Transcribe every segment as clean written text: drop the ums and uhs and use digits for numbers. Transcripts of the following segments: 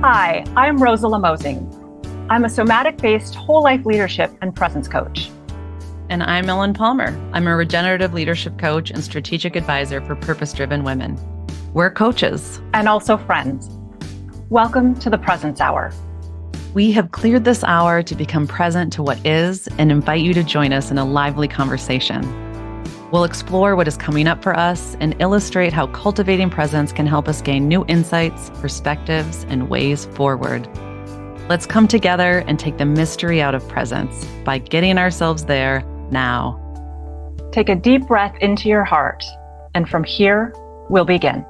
Hi, I'm Rosela Moseng. I'm a somatic-based whole life leadership and presence coach. And I'm Ellen Palmer. I'm a regenerative leadership coach and strategic advisor for purpose-driven women. We're coaches. And also friends. Welcome to the Presence Hour. We have cleared this hour to become present to what is and invite you to join us in a lively conversation. We'll explore what is coming up for us and illustrate how cultivating presence can help us gain new insights, perspectives, and ways forward. Let's come together and take the mystery out of presence by getting ourselves there now. Take a deep breath into your heart, and from here, we'll begin.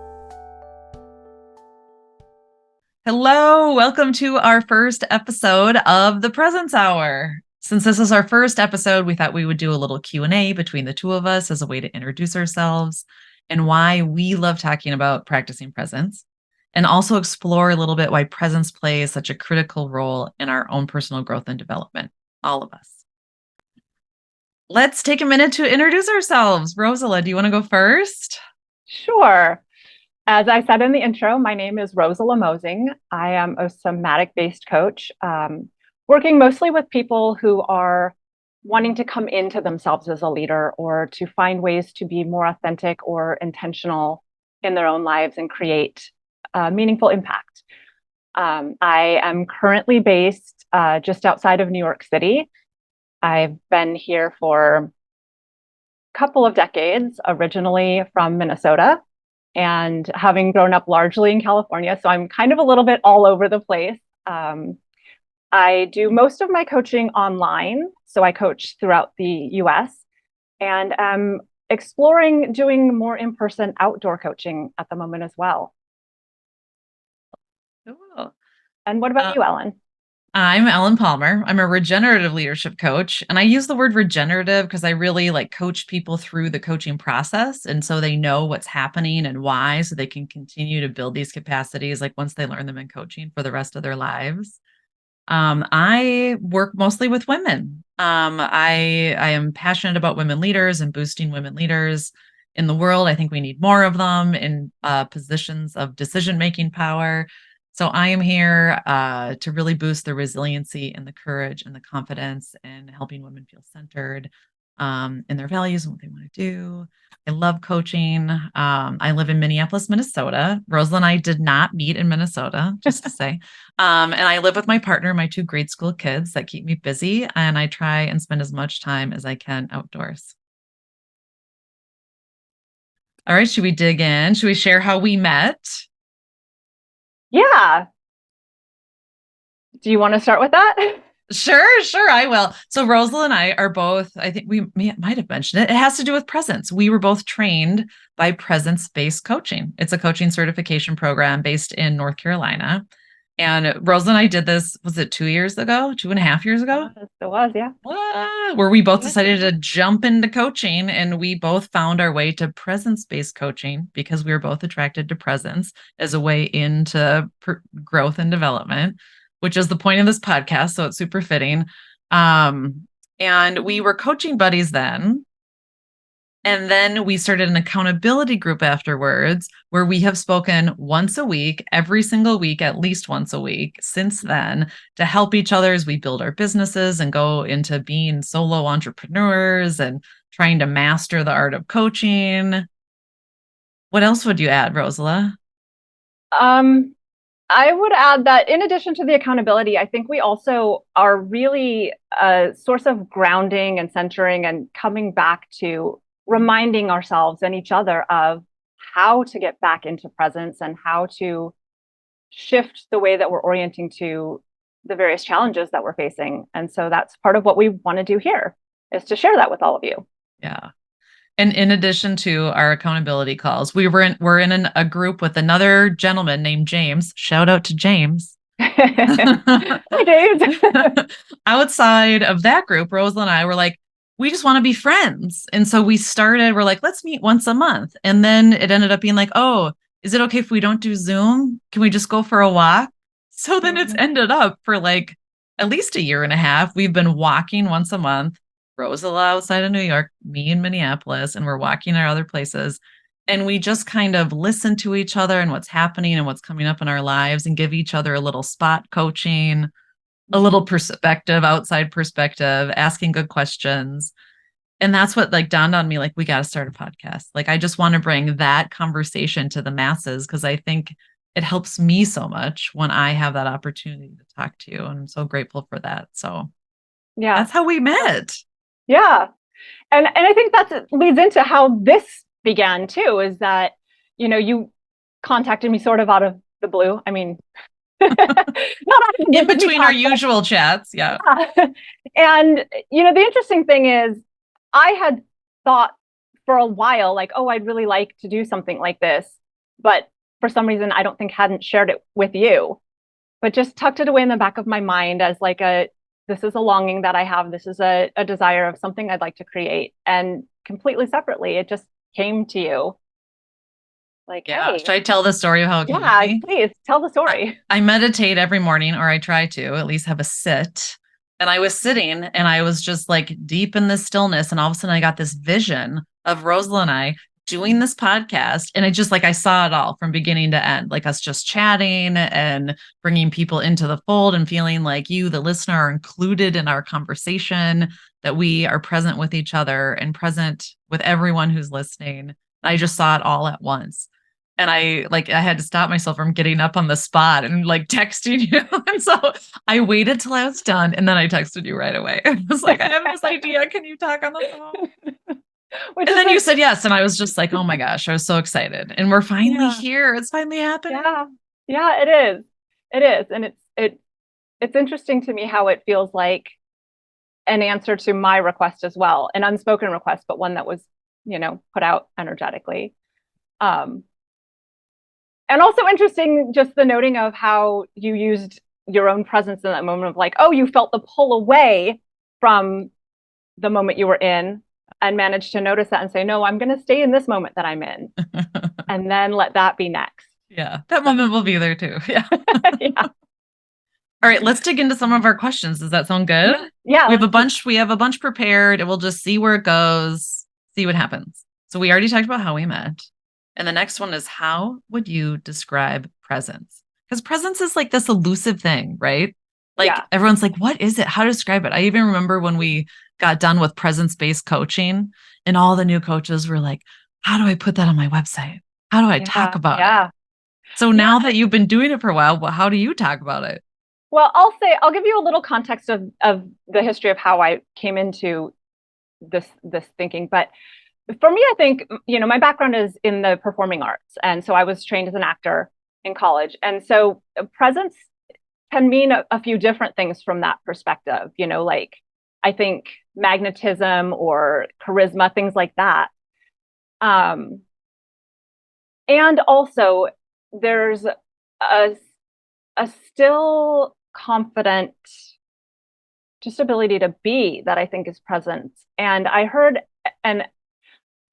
Hello, welcome to our first episode of the Presence Hour. Since this is our first episode, we thought we would do a little Q&A between the two of us as a way to introduce ourselves and why we love talking about practicing presence, and also explore a little bit why presence plays such a critical role in our own personal growth and development, all of us. Let's take a minute to introduce ourselves. Rosela, do you want to go first? Sure. As I said in the intro, my name is Rosela Moseng. I am a somatic-based coach, working mostly with people who are wanting to come into themselves as a leader or to find ways to be more authentic or intentional in their own lives and create meaningful impact. I am currently based just outside of New York City. I've been here for a couple of decades, originally from Minnesota, and having grown up largely in California. So I'm kind of a little bit all over the place. I do most of my coaching online. So I coach throughout the US, and I'm exploring doing more in-person outdoor coaching at the moment as well. Cool. And what about you, Ellen? I'm Ellen Palmer. I'm a regenerative leadership coach. And I use the word regenerative because I really coach people through the coaching process. And so they know what's happening and why, so they can continue to build these capacities once they learn them in coaching for the rest of their lives. I work mostly with women. I am passionate about women leaders and boosting women leaders in the world. I think we need more of them in positions of decision-making power. So I am here to really boost the resiliency and the courage and the confidence and helping women feel centered in their values and what they want to do. I love coaching. I live in Minneapolis, Minnesota. Rosela and I did not meet in Minnesota, just to say. And I live with my partner, my two grade school kids that keep me busy. And I try and spend as much time as I can outdoors. All right, should we dig in? Should we share how we met? Yeah. Do you want to start with that? Sure, I will. So Rosela and I are both, I think we might have mentioned it. It has to do with presence. We were both trained by presence-based coaching. It's a coaching certification program based in North Carolina. And Rosela and I did this, was it 2 years ago? 2.5 years ago? It was, yeah. Where we both decided to jump into coaching, and we both found our way to presence-based coaching because we were both attracted to presence as a way into growth and development, which is the point of this podcast. So it's super fitting. And we were coaching buddies then. And then we started an accountability group afterwards where we have spoken once a week, every single week, at least once a week since then, to help each other as we build our businesses and go into being solo entrepreneurs and trying to master the art of coaching. What else would you add, Rosela? I would add that in addition to the accountability, I think we also are really a source of grounding and centering and coming back to reminding ourselves and each other of how to get back into presence and how to shift the way that we're orienting to the various challenges that we're facing. And so that's part of what we want to do here, is to share that with all of you. Yeah. And in addition to our accountability calls, we're in a group with another gentleman named James. Shout out to James. Hi, James. Outside of that group, Rosela and I were like, we just want to be friends. And so we're like, let's meet once a month. And then it ended up being like, oh, is it okay if we don't do Zoom? Can we just go for a walk? So then it's ended up for at least 1.5 years. We've been walking once a month. Rosela outside of New York, me in Minneapolis, and we're walking at other places. And we just kind of listen to each other and what's happening and what's coming up in our lives and give each other a little spot coaching, a little perspective, outside perspective, asking good questions. And that's what like dawned on me, like, we got to start a podcast. Like, I just want to bring that conversation to the masses because I think it helps me so much when I have that opportunity to talk to you. And I'm so grateful for that. So Yeah. that's how we met. Yeah. And I think that leads into how this began too, is that, you contacted me sort of out of the blue. I mean, not out of the blue, In between our usual chats. Yeah. yeah. And, the interesting thing is I had thought for a while, like, oh, I'd really like to do something like this. But for some reason, I don't think hadn't shared it with you, but just tucked it away in the back of my mind as like this is a longing that I have. This is a desire of something I'd like to create. And completely separately, it just came to you like, Yeah. hey, Should I tell the story of how it came to yeah, me? please tell the story. I meditate every morning, or I try to at least have a sit. And I was sitting and I was just like deep in this stillness. And all of a sudden I got this vision of Rosela and I doing this podcast. And it just like, I saw it all from beginning to end, like us just chatting and bringing people into the fold and feeling like you, the listener, are included in our conversation, that we are present with each other and present with everyone who's listening. I just saw it all at once. And I had to stop myself from getting up on the spot and like texting you. And so I waited till I was done and then I texted you right away. I was like, I have this idea. Can you talk on the phone? Which And is then you like, said yes. And I was just like, oh my gosh, I was so excited. And we're finally yeah, here. It's finally happening. yeah, yeah, it is. It is. And it's interesting to me how it feels like an answer to my request as well, an unspoken request, but one that was, put out energetically. Um, and also interesting, just the noting of how you used your own presence in that moment of like, oh, you felt the pull away from the moment you were in and managed to notice that and say, no, I'm going to stay in this moment that I'm in and then let that be next. Yeah. That moment will be there too. Yeah. Yeah. All right, let's dig into some of our questions. Does that sound good? Yeah. We have a bunch prepared and we'll just see where it goes, see what happens. So we already talked about how we met. And the next one is, how would you describe presence? Because presence is like this elusive thing, right? Like Yeah. everyone's like, what is it? How to describe it? I even remember when we got done with presence-based coaching and all the new coaches were like, how do I put that on my website? How do I talk Yeah. about it? Yeah. So Yeah. now that you've been doing it for a while, how do you talk about it? Well, I'll give you a little context of the history of how I came into this thinking. But for me, I think, my background is in the performing arts. And so I was trained as an actor in college. And so presence can mean a few different things from that perspective, like I think magnetism or charisma, things like that. Um, and also there's a still confident just ability to be that I think is present. And I heard, and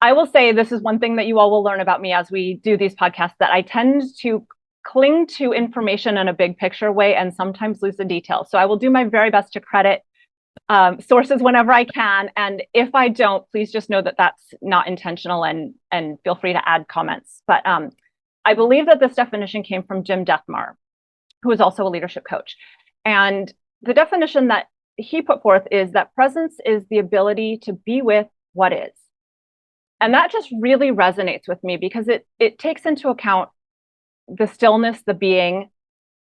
I will say this is one thing that you all will learn about me as we do these podcasts, that I tend to cling to information in a big picture way and sometimes lose the details. So I will do my very best to credit sources whenever I can. And if I don't, please just know that that's not intentional, and feel free to add comments. But I believe that this definition came from Jim Dethmar, who is also a leadership coach. And the definition that he put forth is that presence is the ability to be with what is. And that just really resonates with me because it takes into account the stillness, the being,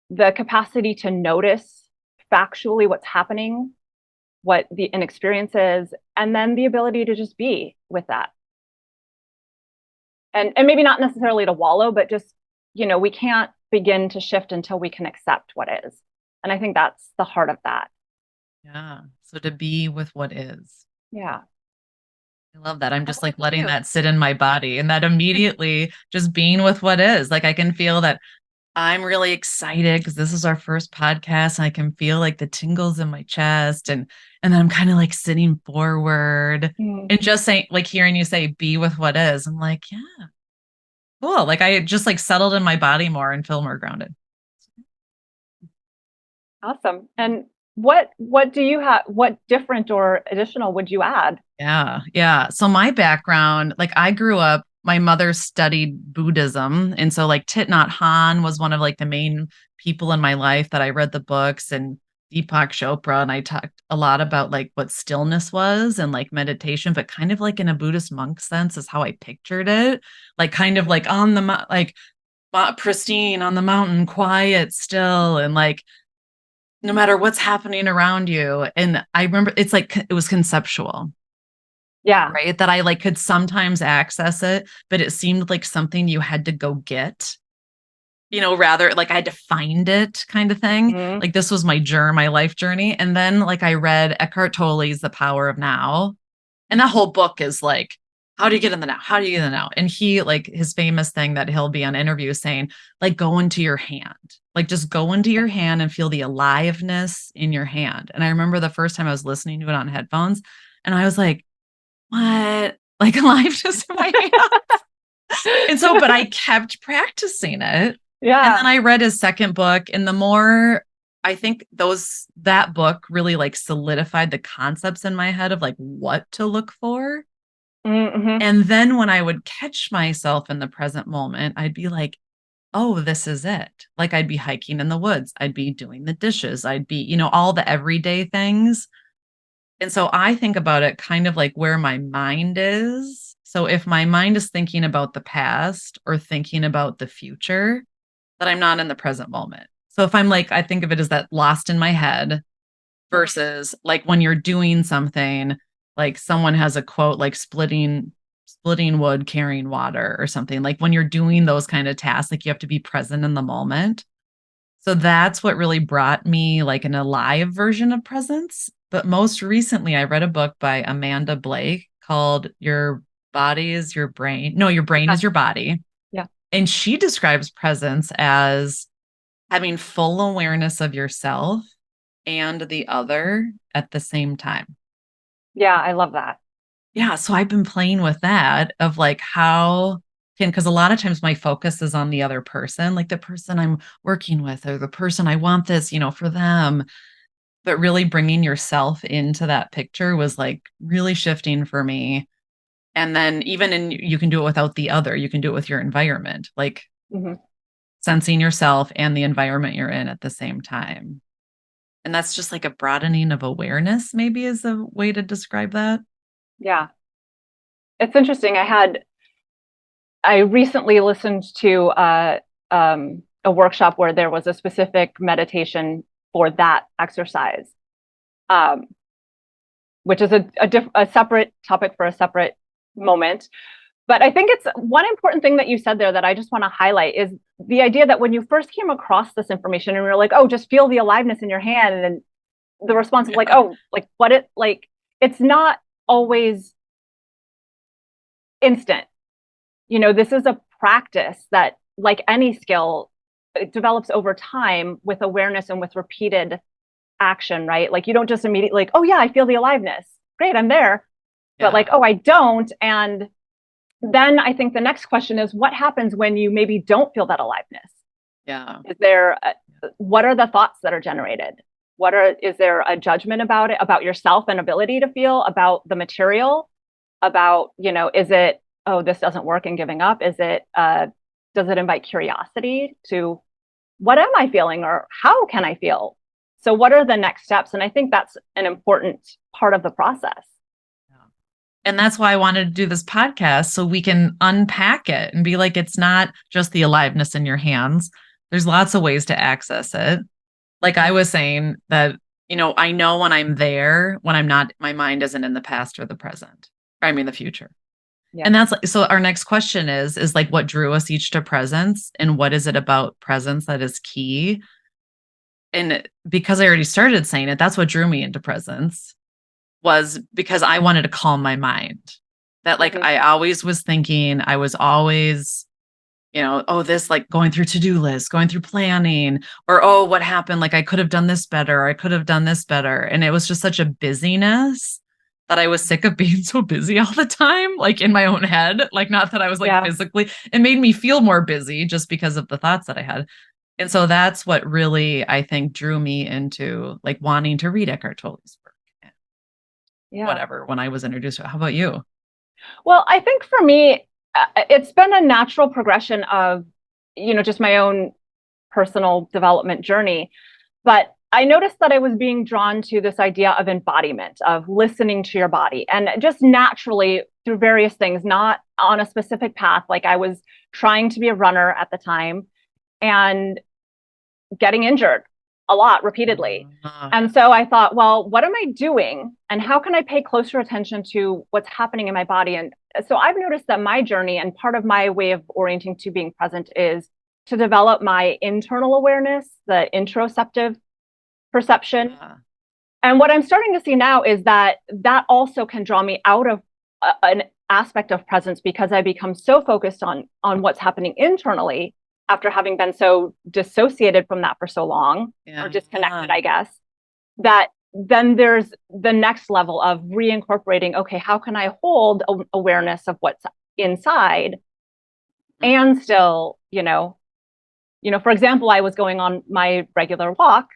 the capacity to notice factually what's happening, what an experience is, and then the ability to just be with that. And maybe not necessarily to wallow, but just, we can't begin to shift until we can accept what is. And I think that's the heart of that. Yeah. So to be with what is. Yeah. I love that. I'm just What like about letting you? that sit in my body and that immediately just being with what is. Like I can feel that I'm really excited because this is our first podcast and I can feel like the tingles in my chest and then I'm kind of like sitting forward and just saying, like hearing you say be with what is. I'm like, yeah, cool. Like I just like settled in my body more and feel more grounded. Awesome. And what do you have? What different or additional would you add? Yeah. Yeah. So my background, like I grew up my mother studied Buddhism. And so like Thich Nhat Hanh was one of like the main people in my life that I read the books, and Deepak Chopra. And I talked a lot about like what stillness was and like meditation, but kind of like in a Buddhist monk sense is how I pictured it. Like kind of like on the, like pristine on the mountain, quiet, still, and like no matter what's happening around you. And I remember it's like it was conceptual, Yeah. right? That I like could sometimes access it, but it seemed like something you had to go get, rather like I had to find it kind of thing. Mhm. Like this was my life journey. And then like I read Eckhart Tolle's The Power of Now. And that whole book is like, how do you get in the now? How do you get in the now? And he, like, his famous thing that he'll be on interviews saying, like, go into your hand, like, just go into your hand and feel the aliveness in your hand. And I remember the first time I was listening to it on headphones, and I was like, what? Like, aliveness in my hand? And so, but I kept practicing it. And then Yeah. I read his second book, and the more I think that book really like solidified the concepts in my head of like what to look for. Mm-hmm. And then when I would catch myself in the present moment, I'd be like, oh, this is it. Like I'd be hiking in the woods, I'd be doing the dishes, I'd be, all the everyday things. And so I think about it kind of like where my mind is. So if my mind is thinking about the past or thinking about the future, that I'm not in the present moment. So if I'm like, I think of it as that lost in my head versus like when you're doing something, like someone has a quote like splitting wood, carrying water or something. Like when you're doing those kind of tasks, like you have to be present in the moment. So that's what really brought me like an alive version of presence. But most recently, I read a book by Amanda Blake called Your Body is Your Brain. No, Your Brain Okay. is Your Body. Yeah. And she describes presence as having full awareness of yourself and the other at the same time. Yeah. I love that. Yeah. So I've been playing with that of like because a lot of times my focus is on the other person, like the person I'm working with or the person I want this, for them. But really bringing yourself into that picture was like really shifting for me. And then you can do it without the other, you can do it with your environment, like Hmm. sensing yourself and the environment you're in at the same time. And that's just like a broadening of awareness, maybe is a way to describe that. Yeah. It's interesting. I recently listened to a workshop where there was a specific meditation for that exercise, um, which is a separate topic for a separate moment. But I think it's one important thing that you said there that I just want to highlight is the idea that when you first came across this information and you're like, oh, just feel the aliveness in your hand. And then the response of like, Yeah. oh, like what it like, it's not always instant. This is a practice that, like any skill, it develops over time with awareness and with repeated action, right? Like you don't just immediately like, oh yeah, I feel the aliveness. Great, I'm there. But like, Yeah. oh, I don't. And then I think the next question is what happens when you maybe don't feel that aliveness? Yeah. Is there what are the thoughts that are generated? Is there a judgment about it, about yourself and ability to feel, about the material, about, is it, oh, this doesn't work and giving up? Is it does it invite curiosity to what am I feeling or how can I feel? So what are the next steps? And I think that's an important part of the process. And that's why I wanted to do this podcast so we can unpack it and be like, it's not just the aliveness in your hands. There's lots of ways to access it. Like I was saying that, I know when I'm there, when I'm not, my mind isn't in the past or the present, or I mean the future. Yeah. And that's like, so our next question is like what drew us each to presence and what is it about presence that is key? And because I already started saying it, that's what drew me into presence was because I wanted to calm my mind. That like Mm-hmm. I always was thinking, I was always, oh, this like going through to-do lists, going through planning, or oh, what happened? Like I could have done this better, I could have done this better. And it was just such a busyness that I was sick of being so busy all the time, like in my own head. Like not that I was like Yeah. physically, it made me feel more busy just because of the thoughts that I had. And so that's what really I think drew me into like wanting to read Eckhart Tolle's work Yeah. whatever when I was introduced to it. How about you? Well, I think for me, it's been a natural progression of, just my own personal development journey. But I noticed that I was being drawn to this idea of embodiment, of listening to your body, and just naturally through various things, not on a specific path. Like I was trying to be a runner at the time and getting injured a lot repeatedly. And so I thought, well, what am I doing? And how can I pay closer attention to what's happening in my body? And so I've noticed that my journey and part of my way of orienting to being present is to develop my internal awareness, the interoceptive perception. And what I'm starting to see now is that that also can draw me out of an aspect of presence because I become so focused on what's happening internally after having been so dissociated from that for so long, or disconnected, I guess, that then there's the next level of reincorporating, okay, how can I hold awareness of what's inside and still, for example, I was going on my regular walk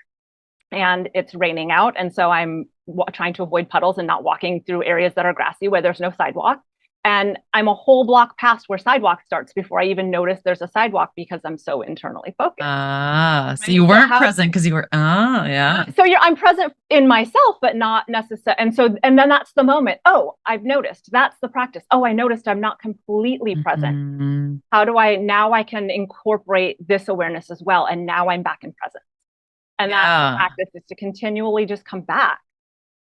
and it's raining out. And so I'm trying to avoid puddles and not walking through areas that are grassy where there's no sidewalk. And I'm a whole block past where sidewalk starts before I even notice there's a sidewalk because I'm so internally focused. So you weren't present because you were, yeah. So I'm present in myself, but not necessarily. And then that's the moment. Oh, I've noticed. That's the practice. Oh, I noticed I'm not completely present. How do now I can incorporate this awareness as well. And now I'm back in presence. And that's the practice, is to continually just come back.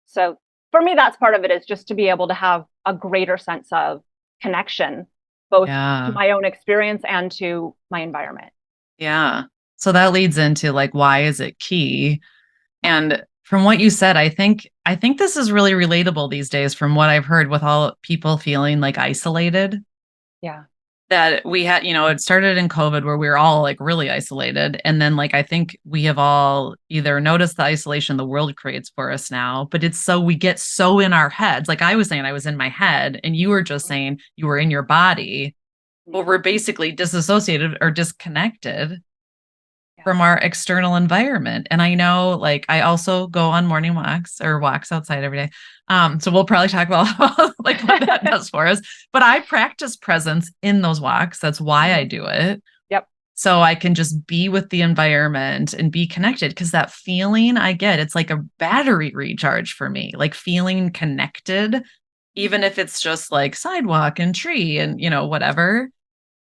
So for me, that's part of it, is just to be able to have a greater sense of connection, both to my own experience and to my environment. Yeah. So that leads into like, why is it key? And from what you said, I think this is really relatable these days from what I've heard with all people feeling like isolated. Yeah. That we had, it started in COVID where we were all like really isolated. And then like, I think we have all either noticed the isolation the world creates for us now, but we get so in our heads. Like I was saying, I was in my head and you were just saying you were in your body, but we're basically disassociated or disconnected from our external environment. And I know, like, I also go on morning walks or walks outside every day. So we'll probably talk about like what that does for us. But I practice presence in those walks. That's why I do it. Yep. So I can just be with the environment and be connected, because that feeling I get, it's like a battery recharge for me, like feeling connected, even if it's just like sidewalk and tree and, whatever.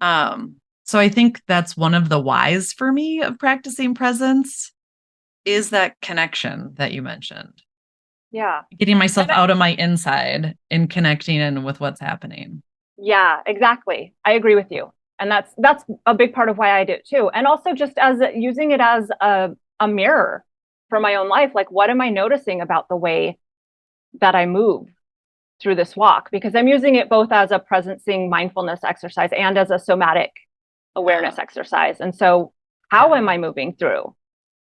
So I think that's one of the whys for me of practicing presence, is that connection that you mentioned. Yeah. Getting myself out of my inside and connecting in with what's happening. Yeah, exactly. I agree with you. And that's a big part of why I do it too. And also just as using it as a mirror for my own life. Like, what am I noticing about the way that I move through this walk? Because I'm using it both as a presencing mindfulness exercise and as a somatic awareness exercise. And so how am I moving through?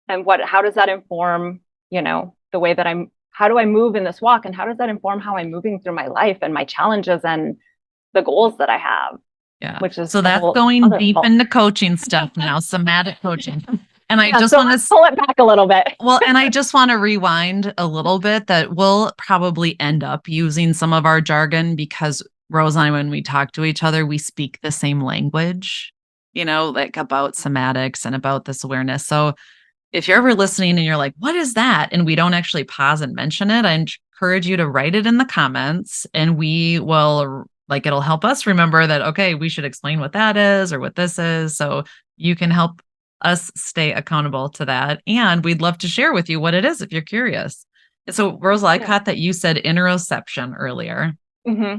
And how does that inform, the way that how do I move in this walk? And how does that inform how I'm moving through my life and my challenges and the goals that I have? Yeah. Which is so that's going deep into coaching stuff now, somatic coaching. And I just want to pull it back a little bit. Well, and I just want to rewind a little bit, that we'll probably end up using some of our jargon because Rose and I, when we talk to each other, we speak the same language, like about somatics and about this awareness. So if you're ever listening and you're like, what is that? And we don't actually pause and mention it, I encourage you to write it in the comments, and we will, like, it'll help us remember that, okay, we should explain what that is or what this is. So you can help us stay accountable to that. And we'd love to share with you what it is if you're curious. So Rosela, I caught that you said interoception earlier. Mm-hmm.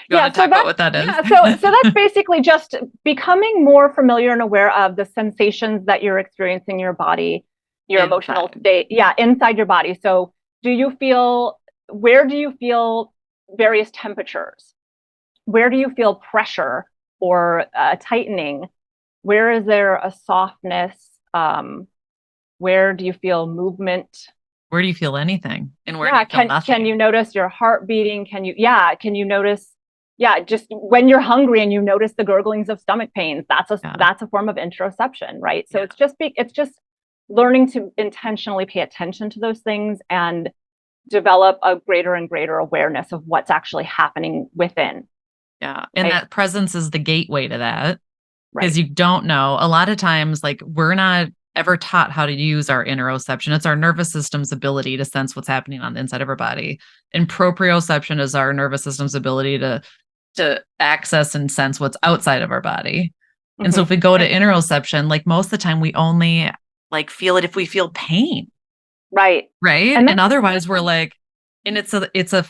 You want to talk about what that is? Yeah, so that's basically just becoming more familiar and aware of the sensations that you're experiencing in your body, your emotional state. Yeah, inside your body. So where do you feel various temperatures? Where do you feel pressure or tightening? Where is there a softness? Where do you feel movement? Where do you feel anything? And where do you feel nothing? Can you notice your heart beating? Can you notice, just when you're hungry and you notice the gurglings of stomach pains, that's a form of interoception, right? So it's just learning to intentionally pay attention to those things and develop a greater and greater awareness of what's actually happening within. Yeah. And Right. that presence is the gateway to that because Right. you don't know. A lot of times, like, we're not ever taught how to use our interoception. It's our nervous system's ability to sense what's happening on the inside of our body. And proprioception is our nervous system's ability to access and sense what's outside of our body. And so Hmm. if we go to interoception, like most of the time we only like feel it if we feel pain, Right. right? And And that's, otherwise we're like, and it's a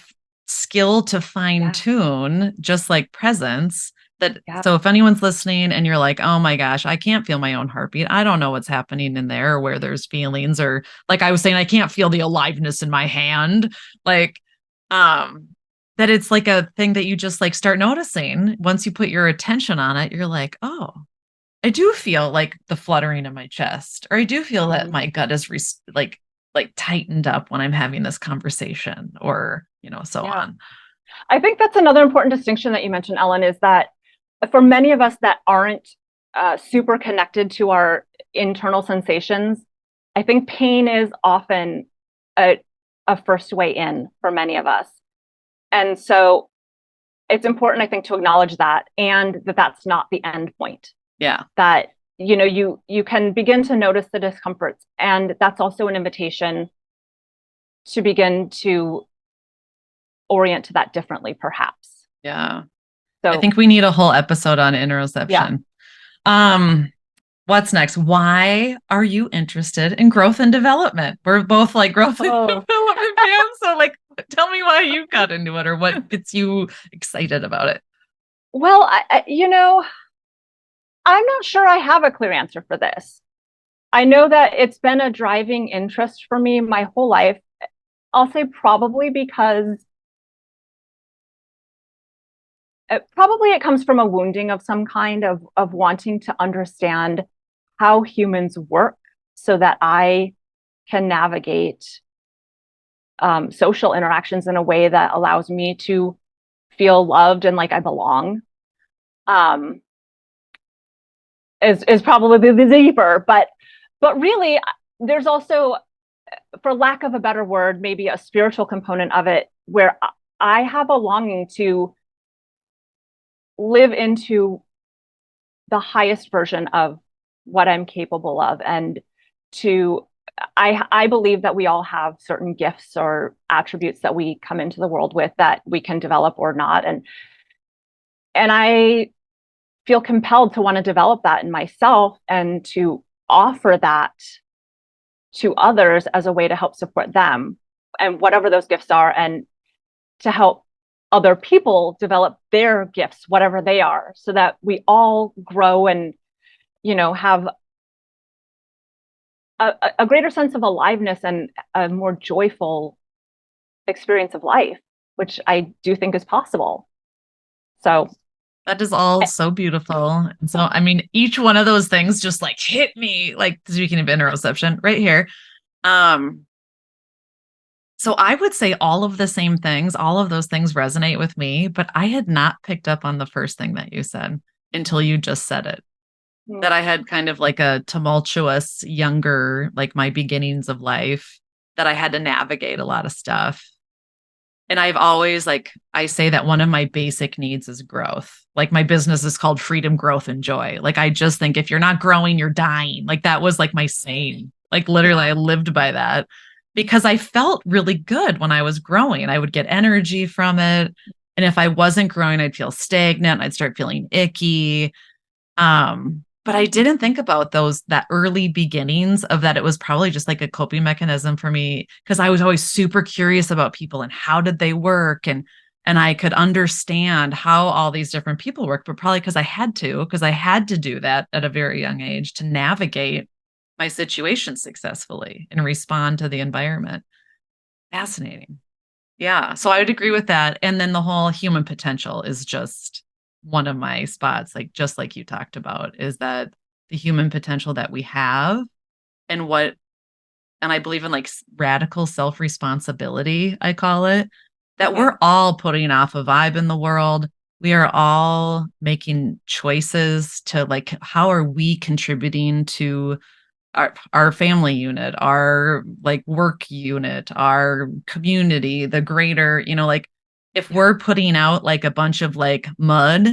skill to fine yeah. tune, just like presence. That Yeah. so if anyone's listening and you're like, oh my gosh, I can't feel my own heartbeat. I don't know what's happening in there or where there's feelings, or like I was saying, I can't feel the aliveness in my hand. Like, um, that it's like a thing that you just like start noticing once you put your attention on it, you're like, oh, I do feel like the fluttering in my chest, or I do feel that Mhm. my gut is like tightened up when I'm having this conversation, or so Yeah. on. I think that's another important distinction that you mentioned, Ellen, is that for many of us that aren't super connected to our internal sensations, I think pain is often a, a first way in for many of us. And so it's important, I think, to acknowledge that, and that that's not the end point. Yeah. That you can begin to notice the discomforts, and that's also an invitation to begin to orient to that differently, perhaps. Yeah. I So think we need a whole episode on yeah. interoception. Um, what's next? Why are you interested in growth and development? We're both like growth and Oh, development fans. So like tell me why you got into it or what gets you excited about it. well, I'm not sure I have a clear answer for this. I know that it's been a driving interest for me my whole life. I'll say probably because probably it comes from a wounding of some kind of wanting to understand how humans work so that I can navigate social interactions in a way that allows me to feel loved and like I belong. Um, is probably the deeper, but really, there's also, for lack of a better word, maybe a spiritual component of it where I have a longing to live into the highest version of what I'm capable of, and to I believe that we all have certain gifts or attributes that we come into the world with that we can develop or not, and I feel compelled to want to develop that in myself and to offer that to others as a way to help support them and whatever those gifts are, and to help other people develop their gifts, whatever they are, so that we all grow and have a greater sense of aliveness and a more joyful experience of life, which I do think is possible. So That is all so beautiful. And so, I mean, each one of those things just like hit me, like speaking of interoception right here. Um, so I would say all of the same things, all of those things resonate with me, but I had not picked up on the first thing that you said until you just said it. That I had kind of like a tumultuous younger, like my beginnings of life, that I had to navigate a lot of stuff. And I've always like, I say that one of my basic needs is growth. Like my business is called Freedom, Growth, and Joy. Like I just think if you're not growing, you're dying. Like that was like my saying. Like literally, yeah. I lived by that because I felt really good when I was growing and I would get energy from it. And if I wasn't growing, I'd feel stagnant. I'd start feeling icky. But I didn't think about that early beginnings of that. It was probably just like a coping mechanism for me because I was always super curious about people and how did they work, and I could understand how all these different people work, but probably because I had to do that at a very young age to navigate my situation successfully and respond to the environment. Fascinating. Yeah. So I would agree with that. And then the whole human potential is just one of my spots, like just like you talked about, is that the human potential that we have and and I believe in like radical self responsibility, I call it, that Mm-hmm. we're all putting off a vibe in the world. We are all making choices to like, how are we contributing to our family unit, our like work unit, our community, the greater, like If Yeah. we're putting out like a bunch of like mud,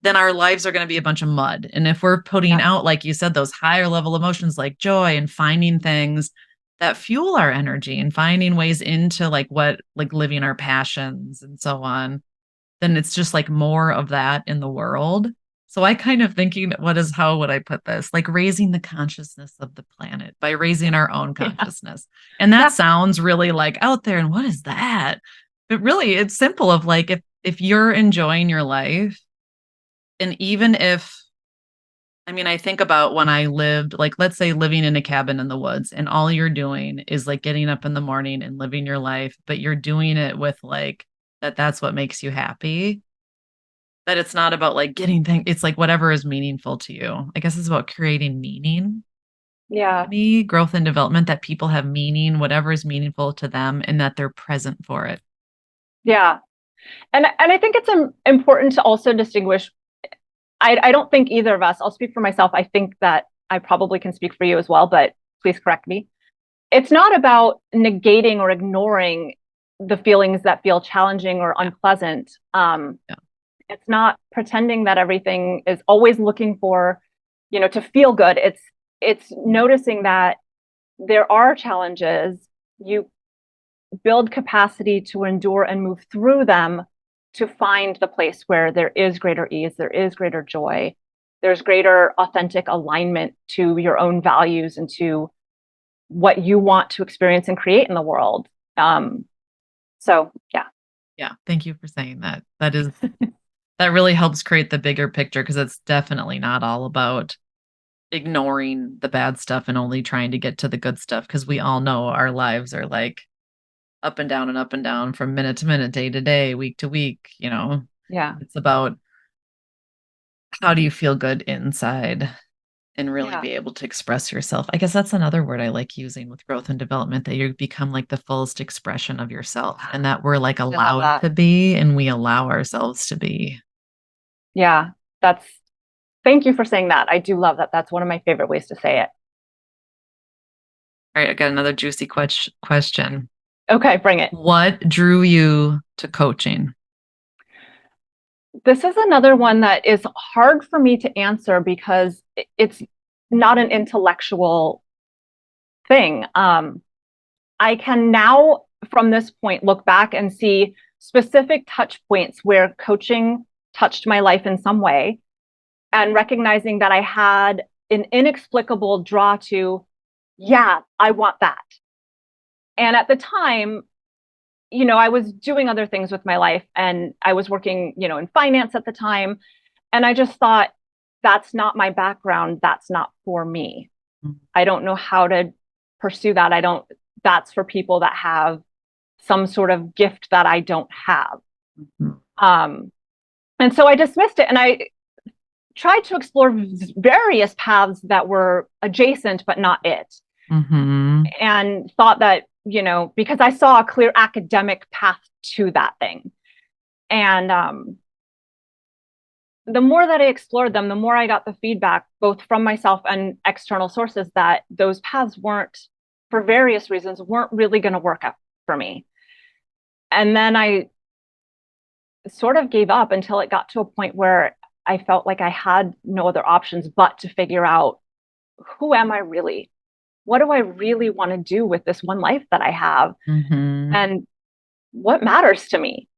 then our lives are going to be a bunch of mud. And if we're putting Yeah. out, like you said, those higher level emotions like joy and finding things that fuel our energy and finding ways into like what, like living our passions and so on, then it's just like more of that in the world. So I kind of thinking, how would I put this? Like raising the consciousness of the planet by raising our own Yeah. consciousness. And that Yeah. sounds really like out there. And what is that? But really, it's simple of like if you're enjoying your life, and even if I mean, I think about when I lived, like, let's say living in a cabin in the woods, and all you're doing is like getting up in the morning and living your life, but you're doing it with like that's what makes you happy. That it's not about like getting things, it's like whatever is meaningful to you. I guess it's about creating meaning to Yeah. me, growth and development, that people have meaning, whatever is meaningful to them, and that they're present for it. Yeah. And I think it's important to also distinguish. I don't think either of us, I'll speak for myself. I think that I probably can speak for you as well, but please correct me. It's not about negating or ignoring the feelings that feel challenging or Yeah. unpleasant. Yeah. It's not pretending that everything is always looking for, to feel good. It's noticing that there are challenges. You build capacity to endure and move through them to find the place where there is greater ease, there is greater joy, there's greater authentic alignment to your own values and to what you want to experience and create in the world. So yeah. Yeah. Thank you for saying that. That really helps create the bigger picture because it's definitely not all about ignoring the bad stuff and only trying to get to the good stuff because we all know our lives are like up and down from minute to minute, day to day, week to week, you know. Yeah. It's about how do you feel good inside and really Yeah. be able to express yourself. I guess that's another word I like using with growth and development, that you become like the fullest expression of yourself and that we're like I love allowed that. to be and we allow ourselves to be. Yeah. That's Thank you for saying that. I do love that. That's one of my favorite ways to say it. All right, I got another juicy question. Okay, bring it. What drew you to coaching? This is another one that is hard for me to answer because it's not an intellectual thing. I can now, from this point, look back and see specific touch points where coaching touched my life in some way, and recognizing that I had an inexplicable draw to, yeah, I want that. And at the time, I was doing other things with my life and I was working, in finance at the time. And I just thought, that's not my background. That's not for me. I don't know how to pursue that. That's for people that have some sort of gift that I don't have. Mhm. Um, and so I dismissed it and I tried to explore various paths that were adjacent, but not it. Mhm. And thought that, because I saw a clear academic path to that thing. And the more that I explored them, the more I got the feedback, both from myself and external sources, that those paths weren't, for various reasons, weren't really going to work out for me. And then I sort of gave up until it got to a point where I felt like I had no other options but to figure out, who am I really? What do I really want to do with this one life that I have? Mhm. And what matters to me?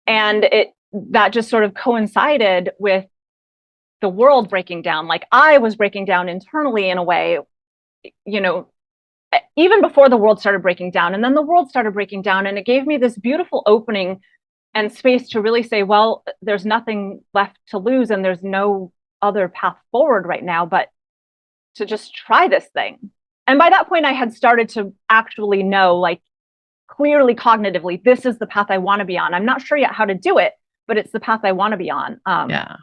And that just sort of coincided with the world breaking down. Like I was breaking down internally in a way, you know, even before the world started breaking down. And then the world started breaking down, and it gave me this beautiful opening and space to really say, well, there's nothing left to lose and there's no other path forward right now, but to just try this thing. And by that point, I had started to actually know, like, clearly cognitively, this is the path I want to be on. I'm not sure yet how to do it, but it's the path I want to be on. Yeah.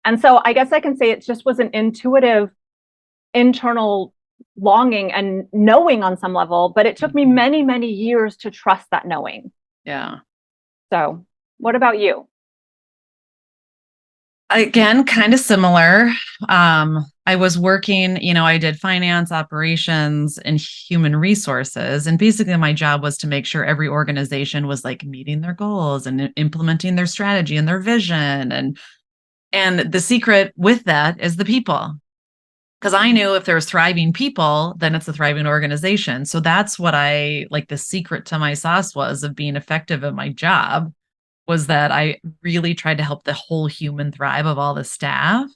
And so I guess I can say it just was an intuitive internal longing and knowing on some level, but it took me Mhm. many, many years to trust that knowing. Yeah. So, what about you? Again, kind of similar. I was working, I did finance, operations, and human resources. And basically, my job was to make sure every organization was like meeting their goals and implementing their strategy and their vision. And the secret with that is the people. Because I knew if there's thriving people, then it's a thriving organization. So that's what I like the secret to my sauce was of being effective at my job was that I really tried to help the whole human thrive of all the staff.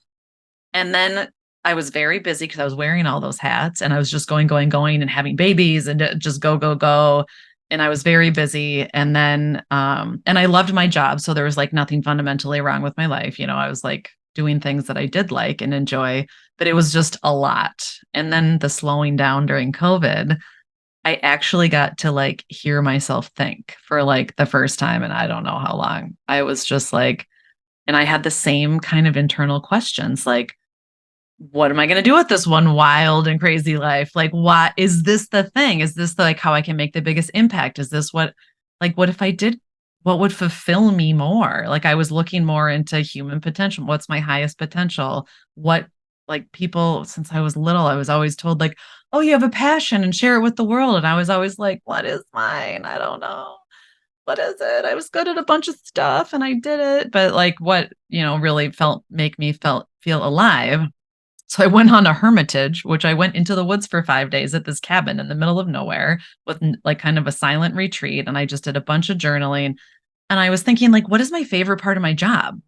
And then I was very busy because I was wearing all those hats and I was just going, going, going and having babies and just go, go, go. And I was very busy. And then, and I loved my job. So there was like nothing fundamentally wrong with my life. I was like doing things that I did like and enjoy, but it was just a lot. And then the slowing down during COVID, I actually got to like hear myself think for like the first time and I don't know how long. I was just like, and I had the same kind of internal questions like, what am I going to do with this one wild and crazy life? Like, what is this the thing? Is this like how I can make the biggest impact? Is this what if I did, what would fulfill me more? Like, I was looking more into human potential. What's my highest potential? What, like, people, since I was little, I was always told, like, oh, you have a passion and share it with the world. And I was always like, what is mine? I don't know. What is it? I was good at a bunch of stuff and I did it. But like, what, really make me feel alive. So I went on a hermitage, which I went into the woods for 5 days at this cabin in the middle of nowhere with like kind of a silent retreat. And I just did a bunch of journaling. And I was thinking, like, what is my favorite part of my job?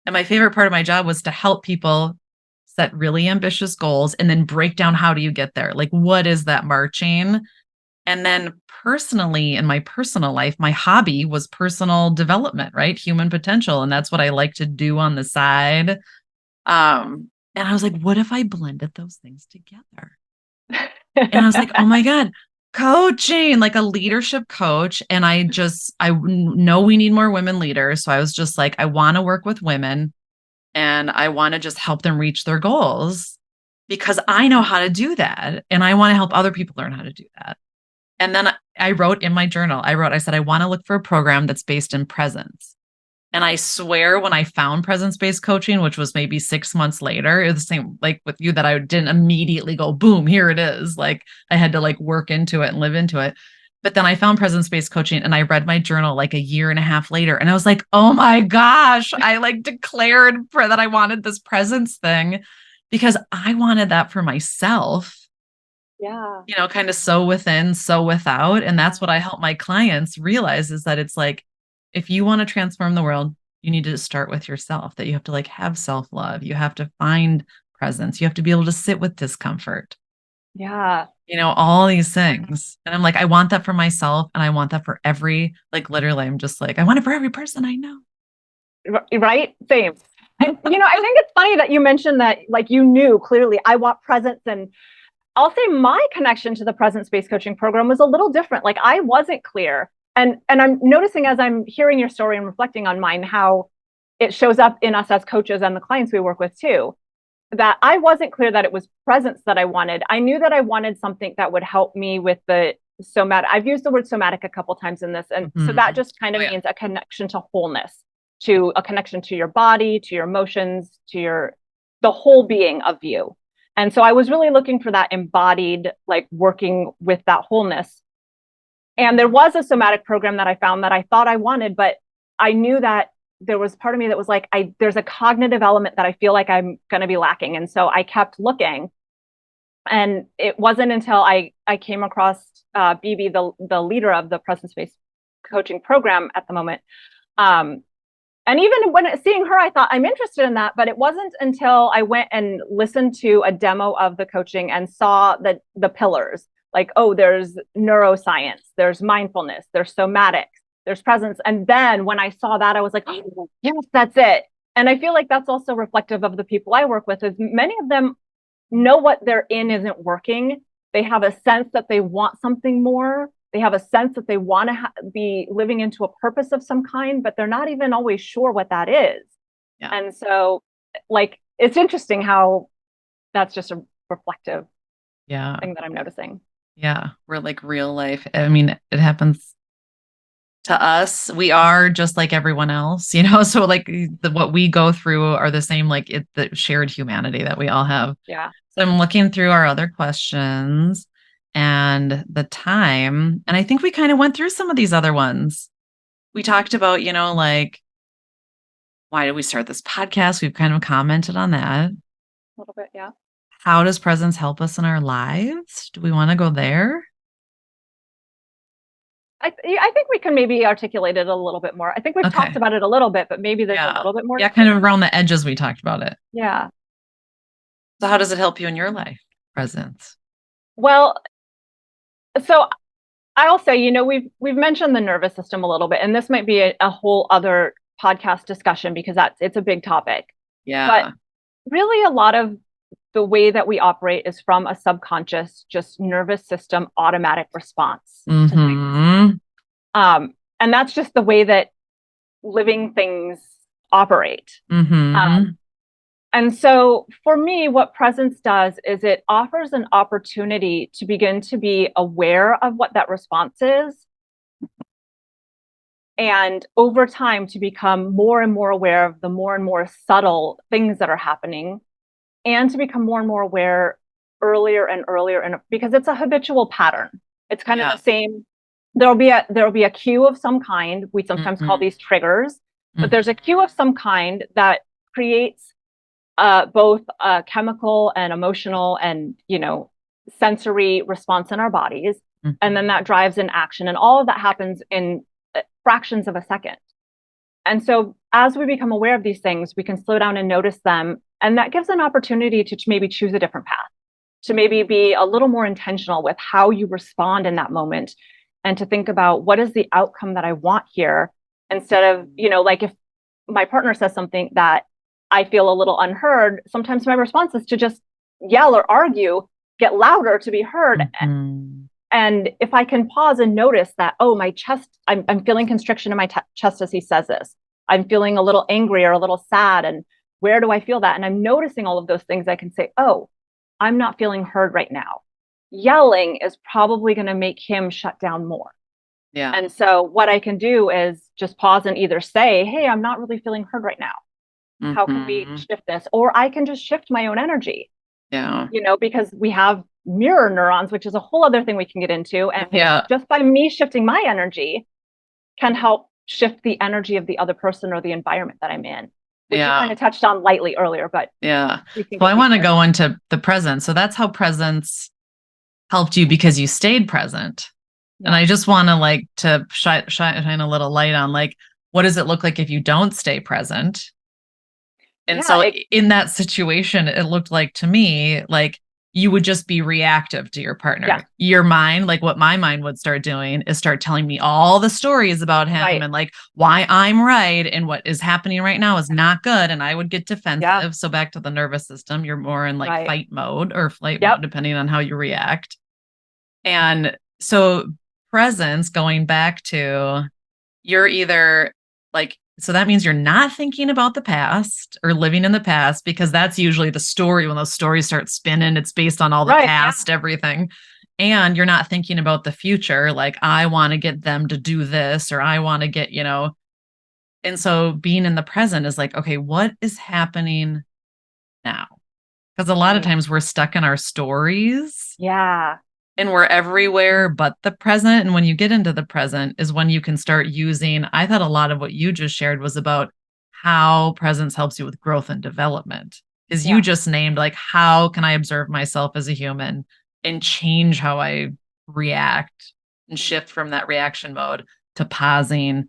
And my favorite part of my job was to help people set really ambitious goals and then break down how do you get there? Like, what is that marching? And then personally, in my personal life, my hobby was personal development, right? Human potential. And that's what I like to do on the side. And I was like, what if I blended those things together? And I was like, oh my God, coaching, like a leadership coach. And know we need more women leaders. So I was just like, I want to work with women and I want to just help them reach their goals because I know how to do that. And I want to help other people learn how to do that. And then I wrote in my journal, I said, I want to look for a program that's based in presence. And I swear when I found presence-based coaching, which was maybe 6 months later, it was the same like with you that I didn't immediately go, boom, here it is. Like I had to like work into it and live into it. But then I found presence-based coaching and I read my journal like a year and a half later. And I was like, oh my gosh, I like declared for that I wanted this presence thing because I wanted that for myself, Yeah. kind of so within, so without. And that's what I help my clients realize is that it's like, if you want to transform the world, you need to start with yourself, that you have to like have self-love. You have to find presence. You have to be able to sit with discomfort, Yeah. all these things. And I'm like, I want that for myself. And I want that for like literally, I'm just like, I want it for every person I know. Right? Same. And I think it's funny that you mentioned that like you knew clearly I want presence, and I'll say my connection to the presence-based coaching program was a little different. Like I wasn't clear. And I'm noticing as I'm hearing your story and reflecting on mine how it shows up in us as coaches and the clients we work with too, that I wasn't clear that it was presence that I wanted. I knew that I wanted something that would help me with the somatic. I've used the word somatic a couple times in this. And so that Mhm. just kind Oh, of yeah. means a connection to wholeness, to a connection to your body, to your emotions, to the whole being of you. And so I was really looking for that embodied, like working with that wholeness. And there was a somatic program that I found that I thought I wanted, but I knew that there was part of me that was like, there's a cognitive element that I feel like I'm going to be lacking. And so I kept looking. And it wasn't until I came across BB, the leader of the presence-based coaching program at the moment. And even when seeing her, I thought I'm interested in that, but it wasn't until I went and listened to a demo of the coaching and saw the pillars, like, oh, there's neuroscience, there's mindfulness, there's somatics, there's presence. And then when I saw that, I was like, oh, yes, that's it. And I feel like that's also reflective of the people I work with, is many of them know what they're in isn't working. They have a sense that they want something more. They have a sense that they want to be living into a purpose of some kind, but they're not even always sure what that is. Yeah. And so, like, it's interesting how that's just a reflective Yeah. thing that I'm noticing. Yeah. We're like real life. I mean, it happens to us, we are just like everyone else, so like what we go through are the same, like the shared humanity that we all have. Yeah. So I'm looking through our other questions and the time, and I think we kind of went through some of these other ones. We talked about, like, why did we start this podcast? We've kind of commented on that. A little bit, yeah. How does presence help us in our lives? Do we want to go there? I think we can maybe articulate it a little bit more. I think we've talked Okay. about it a little bit, but maybe there's a Yeah. little bit more Yeah, to kind say. of around the edges we talked about it. Yeah. So how does it help you in your life? Presence. Well, so I'll say, we've mentioned the nervous system a little bit, and this might be a whole other podcast discussion because it's a big topic. But Yeah. really, a lot of the way that we operate is from a subconscious, just nervous system automatic response to things. Mm-hmm. And that's just the way that living things operate. Mm-hmm. And so for me, what presence does is it offers an opportunity to begin to be aware of what that response is. And over time, to become more and more aware of the more and more subtle things that are happening, and to become more and more aware earlier and earlier. And because it's a habitual pattern, it's kind of the same. There'll be a cue of some kind. We sometimes call these triggers, but there's a cue of some kind that creates both a chemical and emotional and sensory response in our bodies, and then that drives an action, and all of that happens in fractions of a second. And so as we become aware of these things, we can slow down and notice them, and that gives an opportunity to maybe choose a different path, to maybe be a little more intentional with how you respond in that moment, and to think about what is the outcome that I want here, instead of like if my partner says something that I feel a little unheard, sometimes my response is to just yell or argue, get louder to be heard. Mm-hmm. And if I can pause and notice that, oh, my chest, I'm feeling constriction in my chest as he says this. I'm feeling a little angry or a little sad. And where do I feel that? And I'm noticing all of those things. I can say, oh, I'm not feeling heard right now. Yelling is probably going to make him shut down more. Yeah. And so what I can do is just pause and either say, hey, I'm not really feeling heard right now. How can we shift this? Or I can just shift my own energy. Yeah. Because we have mirror neurons, which is a whole other thing we can get into. And Yeah. just by me shifting my energy can help shift the energy of the other person or the environment that I'm in, which you kind of touched on lightly earlier, but well, I want to go into the present. So that's how presence helped you, because you stayed present. And I just want to shine a little light on, like, what does it look like if you don't stay present? And so in that situation, it looked like to me, like you would just be reactive to your partner. Yeah. Your mind, like what my mind would start doing is start telling me all the stories about him and like why I'm right and what is happening right now is not good. And I would get defensive. Yeah. So back to the nervous system, you're more in like fight mode or flight Yep. mode, depending on how you react. And so presence, going back to, you're either like, so that means you're not thinking about the past or living in the past, because that's usually the story. When those stories start spinning, it's based on all the past, everything. And you're not thinking about the future. Like, I want to get them to do this, or I want to get, and so being in the present is like, okay, what is happening now? Because a lot of times we're stuck in our stories. Yeah. And we're everywhere but the present. And when you get into the present is when you can start using, I thought a lot of what you just shared was about how presence helps you with growth and development. Is you just named, like, how can I observe myself as a human and change how I react and shift from that reaction mode to pausing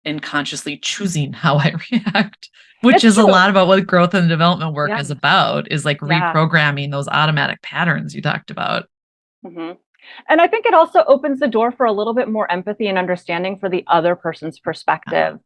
and consciously choosing how I react, which is a lot about what growth and development work is about, is like reprogramming those automatic patterns you talked about. Mm-hmm. And I think it also opens the door for a little bit more empathy and understanding for the other person's perspective,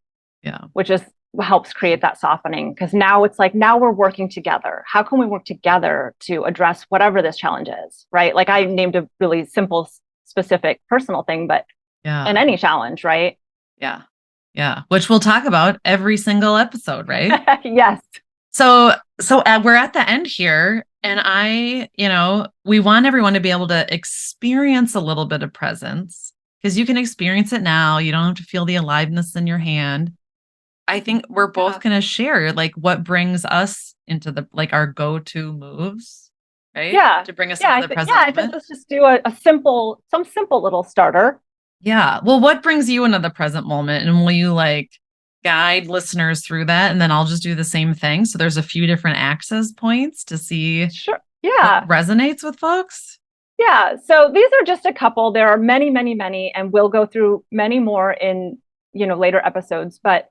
which helps create that softening. Because now it's like, now we're working together. How can we work together to address whatever this challenge is, right? Like, I named a really simple, specific personal thing, but in any challenge, right? Yeah. Which we'll talk about every single episode, right? Yes. So we're at the end here, and we want everyone to be able to experience a little bit of presence. because you can experience it now. You don't have to feel the aliveness in your hand. I think we're both going to share like what brings us into the like our go-to moves, right? Yeah. To bring us Yeah. into the present I think moment. let's just do some simple little starter. Yeah. Well, what brings you into the present moment? And will you like guide listeners through that? And then I'll just do the same thing. So there's a few different access points to see Sure. what Yeah. resonates with folks. Yeah. So these are just a couple. There are many, many, many, and we'll go through many more in, later episodes. But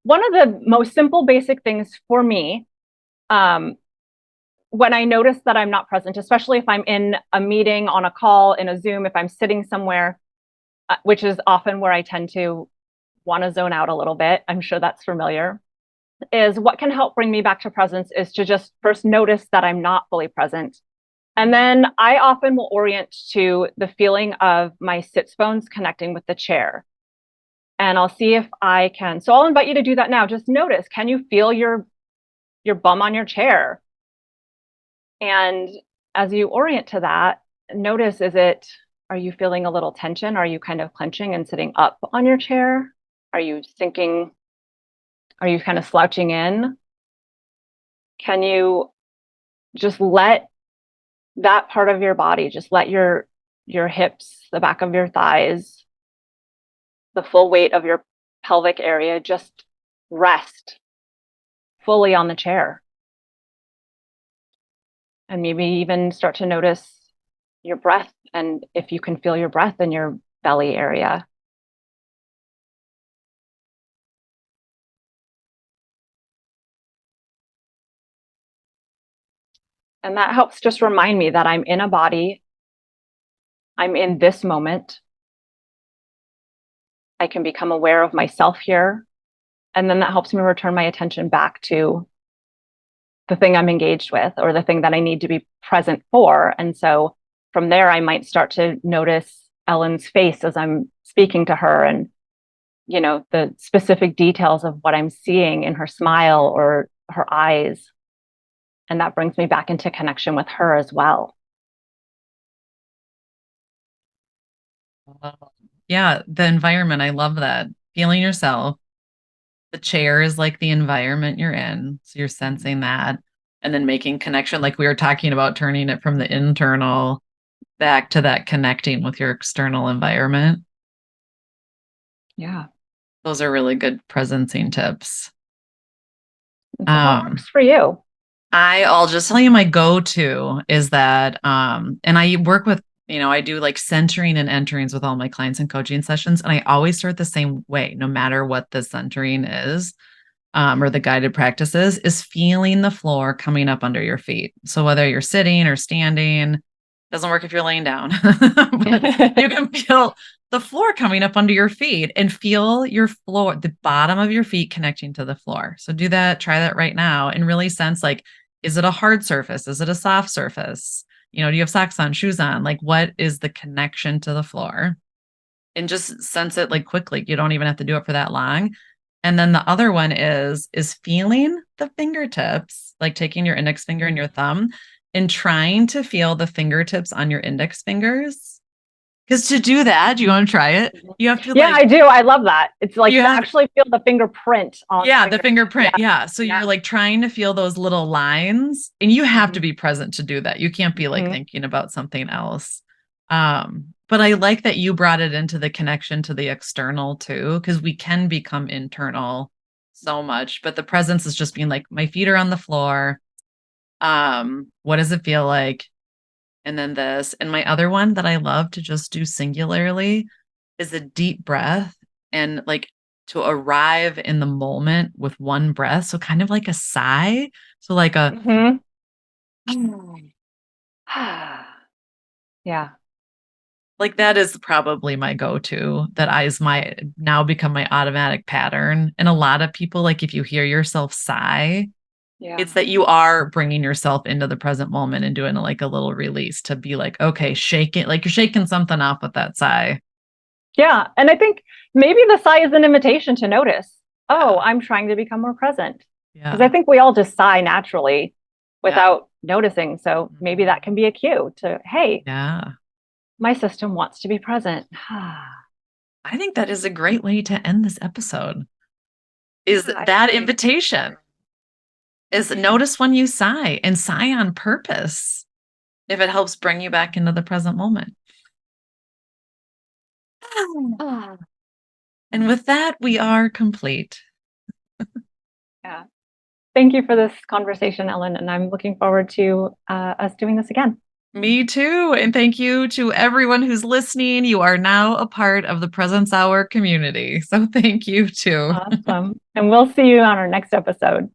one of the most simple, basic things for me, um, when I notice that I'm not present, especially if I'm in a meeting, on a call, in a Zoom, if I'm sitting somewhere, which is often where I tend to want to zone out a little bit. I'm sure that's familiar. Is what can help bring me back to presence is to just first notice that I'm not fully present. And then I often will orient to the feeling of my sits bones connecting with the chair. And I'll see if I can. So I'll invite you to do that now. Just notice, can you feel your bum on your chair? And as you orient to that, notice, are you feeling a little tension? Are you kind of clenching and sitting up on your chair? Are you sinking? Are you kind of slouching in? Can you just let that part of your body, just let your hips, the back of your thighs, the full weight of your pelvic area just rest fully on the chair? And maybe even start to notice your breath, and if you can feel your breath in your belly area. And that helps just remind me that I'm in a body, I'm in this moment. I can become aware of myself here. And then that helps me return my attention back to the thing I'm engaged with, or the thing that I need to be present for. And so from there, I might start to notice Ellen's face as I'm speaking to her, and, the specific details of what I'm seeing in her smile or her eyes. And that brings me back into connection with her as well. Yeah, the environment. I love that. Feeling yourself. The chair is like the environment you're in. So you're sensing that and then making connection, like we were talking about, turning it from the internal back to that connecting with your external environment. Yeah. Those are really good presencing tips. And so what works for you? I'll just tell you my go-to is that, and I work with, I do like centering and enterings with all my clients in coaching sessions. And I always start the same way, no matter what the centering is, or the guided practices, is feeling the floor coming up under your feet. So whether you're sitting or standing, doesn't work if you're laying down, but you can feel the floor coming up under your feet and feel your floor, the bottom of your feet connecting to the floor. So do that, try that right now and really sense like, is it a hard surface? Is it a soft surface? Do you have socks on, shoes on? Like, what is the connection to the floor? And just sense it like quickly. You don't even have to do it for that long. And then the other one is feeling the fingertips, like taking your index finger and your thumb and trying to feel the fingertips on your index fingers. Because to do that, you want to try it? You have to Yeah, I do. I love that. It's like you to have, actually feel the fingerprint on yeah, the the finger. fingerprint. Yeah. Yeah. So Yeah. you're like trying to feel those little lines and you have to Mm-hmm. be present to do that. You can't be like Mm-hmm. thinking about something else. But I like that you brought it into the connection to the external too, because we can become internal so much, but the presence is just being like, my feet are on the floor. What does it feel like? And then this. And my other one that I love to just do singularly is a deep breath and like to arrive in the moment with one breath. So kind of like a sigh. So like a Mm-hmm. Yeah. like that is probably my go-to. That is my now become my automatic pattern. And a lot of people, like if you hear yourself sigh, Yeah. it's that you are bringing yourself into the present moment and doing like a little release to be like, okay, shake it, like you're shaking something off with that sigh. Yeah. And I think maybe the sigh is an invitation to notice, oh, Yeah. I'm trying to become more present. Because I Yeah. think we all just sigh naturally Yeah. without noticing. So maybe that Mhm. can be a cue to, hey, Yeah. my system wants to be present. I think that is a great way to end this episode. Is I that agree. invitation is notice when you sigh and sigh on purpose if it helps bring you back into the present moment. Ah, And with that, we are complete. yeah. Thank you for this conversation, Ellen, and I'm looking forward to us doing this again. Me too. And thank you to everyone who's listening. You are now a part of the Presence Hour community. So thank you too. Awesome. And we'll see you on our next episode.